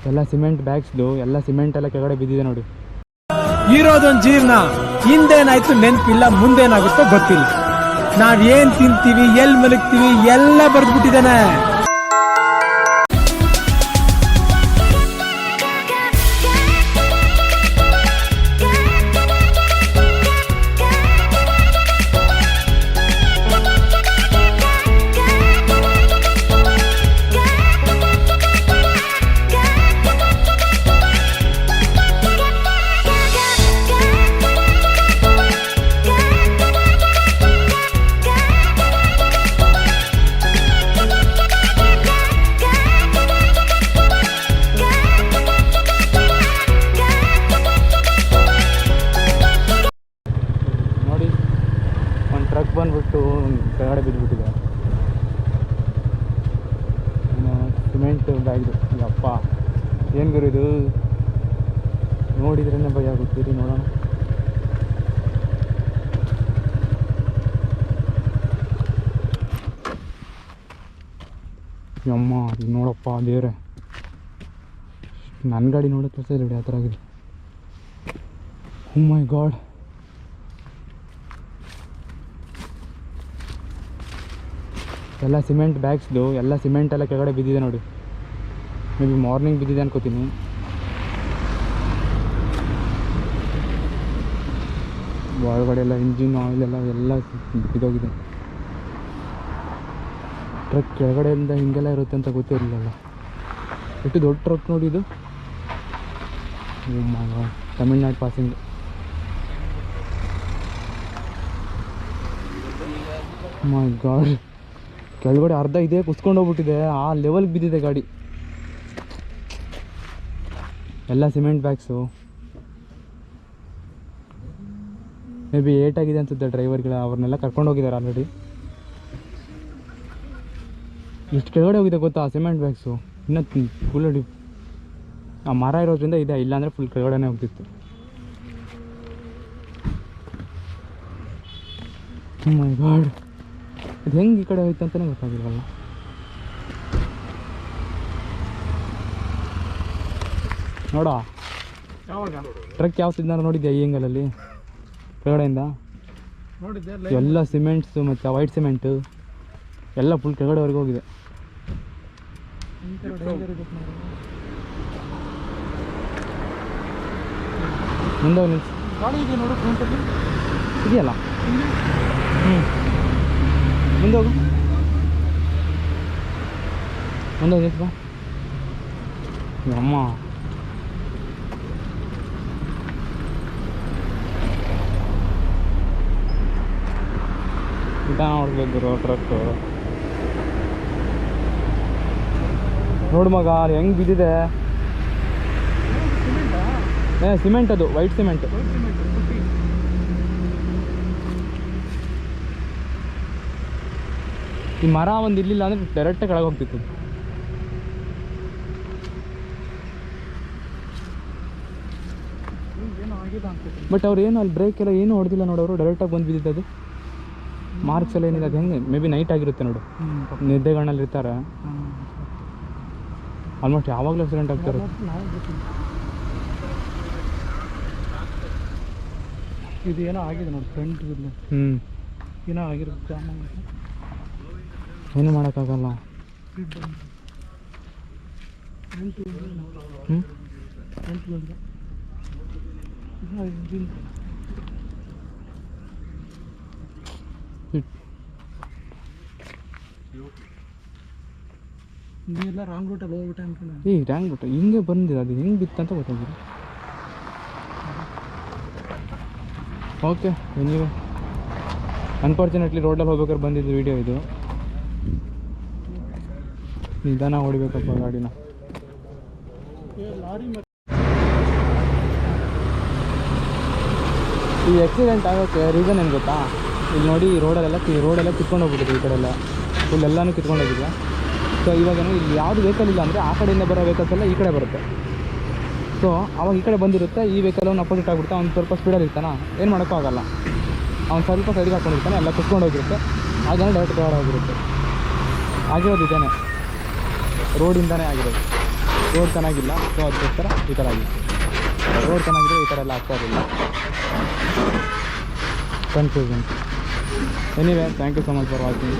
ಎಲ್ಲ ಸಿಮೆಂಟ್ ಬ್ಯಾಗ್ಸ್ದು ಎಲ್ಲ ಸಿಮೆಂಟ್ ಎಲ್ಲ ಕೆಳಗಡೆ ಬಿದ್ದಿದೆ ನೋಡಿ. ಇರೋದೊಂದು ಜೀವನ, ಹಿಂದೇನಾಯ್ತು ನೆನಪಿಲ್ಲ, ಮುಂದೇನಾಗುತ್ತೋ ಗೊತ್ತಿಲ್ಲ. ನಾವೇನ್ ತಿಂತೀವಿ, ಎಲ್ಲಿ ಮಲಗ್ತೀವಿ ಎಲ್ಲ ಬರ್ದ್ಬಿಟ್ಟಿದ್ದಾನೆ. ಬಂದ್ಬಿಟ್ಟು ಕೆಳಗಡೆ ಬಿದ್ದುಬಿಟ್ಟಿದೆ ಸಿಮೆಂಟ್ ಬ್ಯಾಗ್ದು. ಅಪ್ಪ ಏನು ಗುರು ಇದು, ನೋಡಿದ್ರೇ ಭಯ ಆಗುತ್ತೀರಿ. ನೋಡೋಣ. ಅಮ್ಮ ಇದು ನೋಡಪ್ಪ ದೇವ್ರೆ, ನನ್ನ ಗಾಡಿ ನೋಡೋ ಕೆಲಸ ಇಲ್ಲ ಬಿಡಿ, ಆ ಥರ ಆಗಿದೆ. ಓ ಮೈ ಗಾಡ್. ಎಲ್ಲ ಸಿಮೆಂಟ್ ಬ್ಯಾಗ್ಸ್ದು ಎಲ್ಲ ಸಿಮೆಂಟ್ ಎಲ್ಲ ಕೆಳಗಡೆ ಬಿದ್ದಿದೆ ನೋಡಿ. ಮೇ ಬಿ ಮಾರ್ನಿಂಗ್ ಬಿದ್ದಿದೆ ಅನ್ಕೋತೀನಿ. ಒಳಗಡೆ ಎಲ್ಲ ಇಂಜಿನ್ ಆಯಿಲ್ ಎಲ್ಲ ಬಿದ್ದೋಗಿದೆ. ಟ್ರಕ್ ಕೆಳಗಡೆಯಿಂದ ಹಿಂಗೆಲ್ಲ ಇರುತ್ತೆ ಅಂತ ಗೊತ್ತಿರಲಿಲ್ಲ. ಎಷ್ಟು ದೊಡ್ಡ ಟ್ರಕ್ ನೋಡಿ ಇದು. ತಮಿಳ್ನಾಡು ಪಾಸಿಂಗ್. ಮೈ ಗಾಡ್, ಕೆಳಗಡೆ ಅರ್ಧ ಇದೆ ಕುಸ್ಕೊಂಡು ಹೋಗ್ಬಿಟ್ಟಿದೆ, ಆ ಲೆವೆಲ್ಗೆ ಬಿದ್ದಿದೆ ಗಾಡಿ. ಎಲ್ಲ ಸಿಮೆಂಟ್ ಬ್ಯಾಗ್ಸು. ಮೇ ಬಿ ಏಟಾಗಿದೆ ಅನ್ಸುತ್ತೆ ಡ್ರೈವರ್ಗಳ, ಅವ್ರನ್ನೆಲ್ಲ ಕರ್ಕೊಂಡು ಹೋಗಿದ್ದಾರೆ ಆಲ್ರೆಡಿ. ಎಷ್ಟು ಕೆಳಗಡೆ ಹೋಗಿದೆ ಗೊತ್ತಾ ಆ ಸಿಮೆಂಟ್ ಬ್ಯಾಗ್ಸು. ಇನ್ನೂ ಫುಲ್ ಆ ಮರ ಇರೋದ್ರಿಂದ ಇದೆ, ಇಲ್ಲಾಂದರೆ ಫುಲ್ ಕೆಳಗಡೆನೇ ಹೋಗ್ತಿತ್ತು. ಮೈ ಗಾಡ್, ಅದು ಹೆಂಗೆ ಈ ಕಡೆ ಹೋಯ್ತು ಅಂತಲೇ ಗೊತ್ತಾಗಿಲ್ವಲ್ಲ. ನೋಡ ಟ್ರಕ್ ಯಾವ ತಿಂದ ನೋಡಿದ್ಯಾ ಈ ಎಂಗಲಲ್ಲಿ ಕೆಳಗಡೆಯಿಂದ? ಎಲ್ಲ ಸಿಮೆಂಟ್ಸು ಮತ್ತು ವೈಟ್ ಸಿಮೆಂಟು ಎಲ್ಲ ಫುಲ್ ಕೆಳಗಡೆವರೆಗೂ ಹೋಗಿದೆ. ಮುಂದೆ ನಿಲ್ಸಿ ಇದೆಯಲ್ಲ. ಮುಂದೆ ಹೋಗು, ಮುಂದೆ ಹೋಗಿ ಬಾ. ಅಮ್ಮ ಊಟ ನೋಡ್ಬೇಕು ಟ್ರಕ್. ನೋಡು ಮಗ ಹೆಂಗೆ ಬಿದ್ದಿದೆ. ಸಿಮೆಂಟ್, ಅದು ವೈಟ್ ಸಿಮೆಂಟ್. ಈ ಮರ ಒಂದು ಇರಲಿಲ್ಲ ಅಂದರೆ ಡೈರೆಕ್ಟ್ ಕೆಳಗೆ ಹೋಗ್ತಿತ್ತು. ಬಟ್ ಅವ್ರು ಏನು ಅಲ್ಲಿ ಬ್ರೇಕ್ ಎಲ್ಲ ಏನು ಹೊಡೆದಿಲ್ಲ ನೋಡೋರು, ಡೈರೆಕ್ಟಾಗಿ ಬಂದು ಬಿದ್ದಿದ್ದು. ಅದು ಮಾರ್ಕ್ಸ್ ಎಲ್ಲ ಏನಿದೆ ಅದು ಹೆಂಗೆ ಮೇ ಬಿ ನೈಟ್ ಆಗಿರುತ್ತೆ ನೋಡು, ನಿದ್ದೆಗಳಲ್ಲಿ ಇರ್ತಾರೆ. ಆಲ್ಮೋಸ್ಟ್ ಯಾವಾಗಲೂ ಆಕ್ಸಿಡೆಂಟ್ ಆಗ್ತಾರೆ. ಇದು ಏನೋ ಆಗಿದೆ ನೋಡಿ ಫ್ರಂಟ್. ಏನೋ ಆಗಿರುತ್ತೆ, ಏನು ಮಾಡೋಕ್ಕಾಗಲ್ಲ. ನೀವೆಲ್ಲ ರಾಂಗ್ ರೂಟಲ್ಲಿ ಹೋಗ್ಬಿಟ್ಟೆ ಅನ್ಕೊಂಡು. ರಾಂಗ್ ರೂಟ್ ಹಿಂಗೆ ಬಂದಿದೆ, ಅದು ಹೆಂಗೆ ಬಿತ್ತಂತ ಗೊತ್ತಾಗಿದೆ. ಓಕೆ, ಎನಿವೆ ಅನ್ಫಾರ್ಚುನೇಟ್ಲಿ ರೋಡಲ್ಲಿ ಹೋಗ್ಬೇಕಾದ್ರೆ ಬಂದಿದ್ದು ವಿಡಿಯೋ ಇದು. ನಿಧಾನ ಹೊಡಿಬೇಕಪ್ಪ ಗಾಡಿನ. ಈ ಆಕ್ಸಿಡೆಂಟ್ ಆಗೋಕ್ಕೆ ರೀಸನ್ ಏನು ಗೊತ್ತಾ? ಇಲ್ಲಿ ನೋಡಿ ರೋಡೆಲ್ಲ ಕಿತ್ಕೊಂಡು ಹೋಗ್ಬಿಟ್ಟಿದೆ. ಈ ಕಡೆ ಎಲ್ಲ ಫುಲ್ ಎಲ್ಲನೂ ಕಿತ್ಕೊಂಡು ಹೋಗಿದೆ. ಸೊ ಇವಾಗೇನು ಇಲ್ಲಿ ಯಾವುದು ವೆಹಿಕಲ್ ಇಲ್ಲ ಅಂದರೆ ಆ ಕಡೆಯಿಂದ ಬರೋ ವೆಹಿಕಲ್ಸ್ ಎಲ್ಲ ಈ ಕಡೆ ಬರುತ್ತೆ. ಸೊ ಅವಾಗ ಈ ಕಡೆ ಬಂದಿರುತ್ತೆ, ಈ ವೆಹಿಕಲ್ ಅವ್ನು ಅಪೋಸಿಟ್ ಆಗಿಬಿಡುತ್ತೆ. ಅವ್ನು ಸ್ವಲ್ಪ ಸ್ಪೀಡಲ್ಲಿ ಇರ್ತಾನೆ, ಏನು ಮಾಡೋಕ್ಕೂ ಆಗಲ್ಲ. ಅವ್ನು ಸ್ವಲ್ಪ ಸೈಡಿಗೆ ಹಾಕ್ಕೊಂಡಿರ್ತಾನೆ, ಎಲ್ಲ ಕುತ್ಕೊಂಡು ಹೋಗಿರುತ್ತೆ. ಹಾಗೆ ಡೈರೆಕ್ಟ್ ಕೆಳಗಡೆ ಹೋಗಿರುತ್ತೆ. ಆಗಿರೋದು ಇದೇನೆ, ರೋಡಿಂದನೇ ಆಗಿರೋದು. ರೋಡ್ ಚೆನ್ನಾಗಿಲ್ಲ, ಸೊ ಅದಕ್ಕೋಸ್ಕರ ಈ ಥರ ಆಗಿದೆ. ರೋಡ್ ಚೆನ್ನಾಗಿದ್ರೆ ಈ ಥರ ಎಲ್ಲ ಆಗ್ತಾ ಇರಲಿಲ್ಲ. Confusion. Anyway, thank you so much for watching.